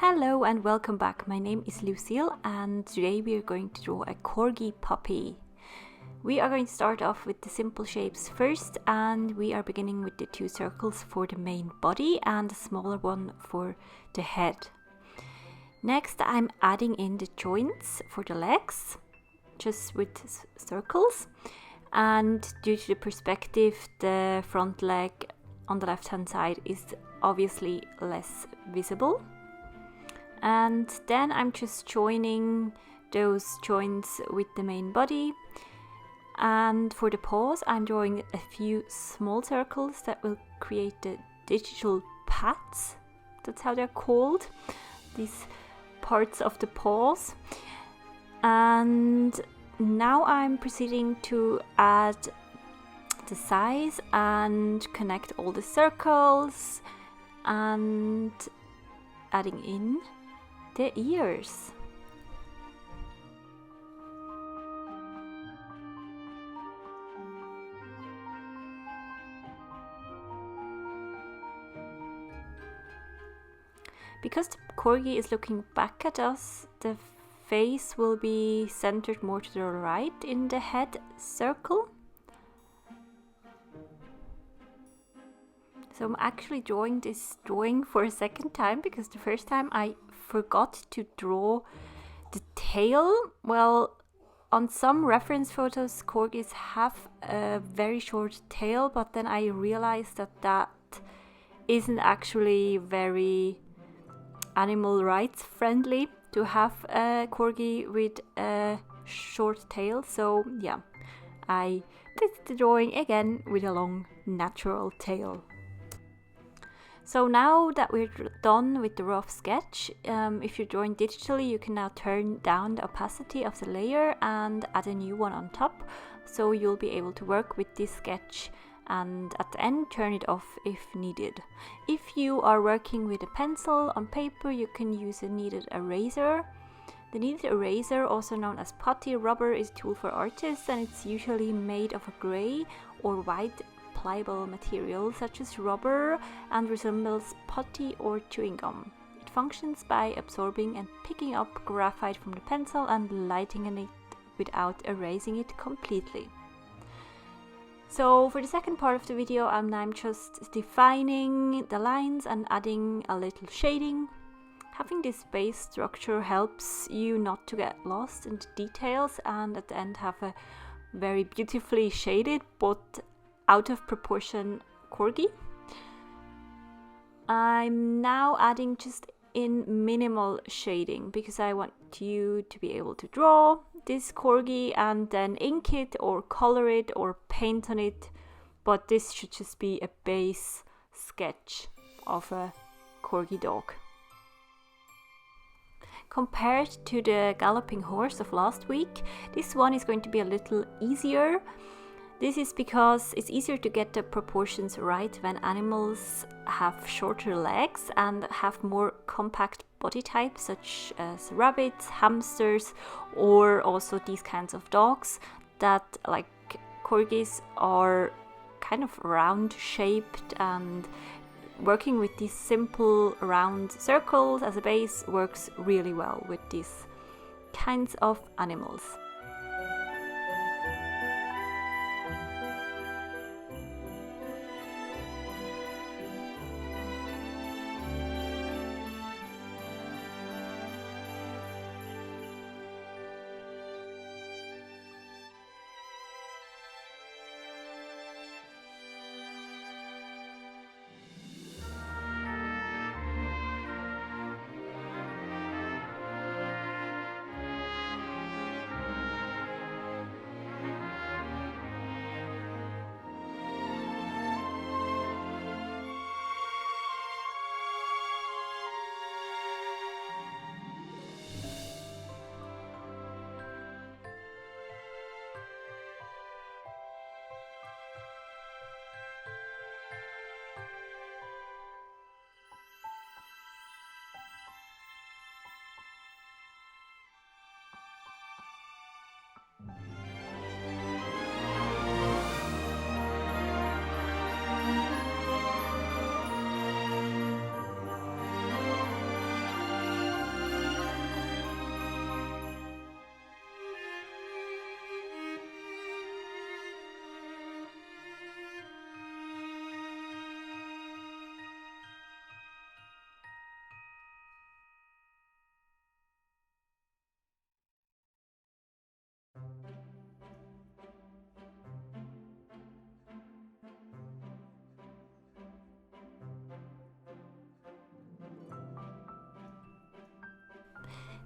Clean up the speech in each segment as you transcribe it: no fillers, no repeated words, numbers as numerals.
Hello and welcome back. My name is Lucille and today we are going to draw a Corgi puppy. We are going to start off with the simple shapes first, and we are beginning with the two circles for the main body and a smaller one for the head. Next I'm adding in the joints for the legs, just with circles, and due to the perspective the front leg on the left hand side is obviously less visible. And then I'm just joining those joints with the main body, and for the paws I'm drawing a few small circles that will create the digital pads. That's how they're called, these parts of the paws. And now I'm proceeding to add the size and connect all the circles and adding in the ears. Because the Corgi is looking back at us, the face will be centered more to the right in the head circle. So I'm actually drawing this drawing for a second time because the first time I forgot to draw the tail. Well, on some reference photos Corgis have a very short tail, but then I realized that that isn't actually very animal rights friendly to have a Corgi with a short tail. So yeah, I did the drawing again with a long natural tail. So now that we're done with the rough sketch, if you're drawing digitally, you can now turn down the opacity of the layer and add a new one on top. So you'll be able to work with this sketch and at the end turn it off if needed. If you are working with a pencil on paper, you can use a kneaded eraser. The kneaded eraser, also known as putty rubber, is a tool for artists, and it's usually made of a grey or white pliable material such as rubber and resembles putty or chewing gum. It functions by absorbing and picking up graphite from the pencil and lighting it without erasing it completely. So for the second part of the video, I'm just defining the lines and adding a little shading. Having this base structure helps you not to get lost in the details and at the end have a very beautifully shaded but out of proportion Corgi. I'm now adding just in minimal shading because I want you to be able to draw this Corgi and then ink it or color it or paint on it, but this should just be a base sketch of a Corgi dog. Compared to the galloping horse of last week, this one is going to be a little easier. This is because it's easier to get the proportions right when animals have shorter legs and have more compact body types, such as rabbits, hamsters, or also these kinds of dogs that, like Corgis, are kind of round shaped, and working with these simple round circles as a base works really well with these kinds of animals.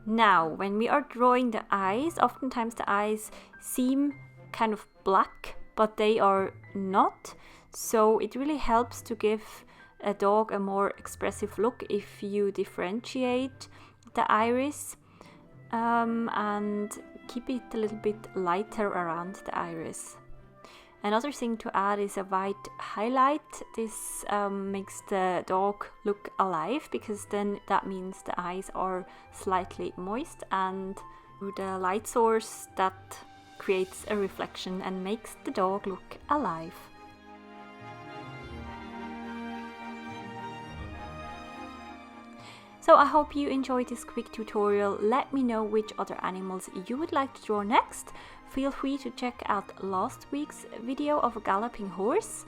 Now, when we are drawing the eyes, oftentimes the eyes seem kind of black, but they are not. So it really helps to give a dog a more expressive look if you differentiate the iris and keep it a little bit lighter around the iris. Another thing to add is a white highlight. This makes the dog look alive, because then that means the eyes are slightly moist, and through the light source that creates a reflection and makes the dog look alive. So I hope you enjoyed this quick tutorial. Let me know which other animals you would like to draw next. Feel free to check out last week's video of a galloping horse.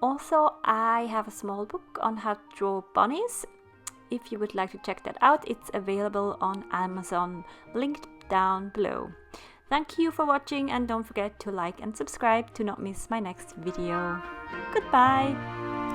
Also, I have a small book on how to draw bunnies. If you would like to check that out, it's available on Amazon, linked down below. Thank you for watching, and don't forget to like and subscribe to not miss my next video. Goodbye!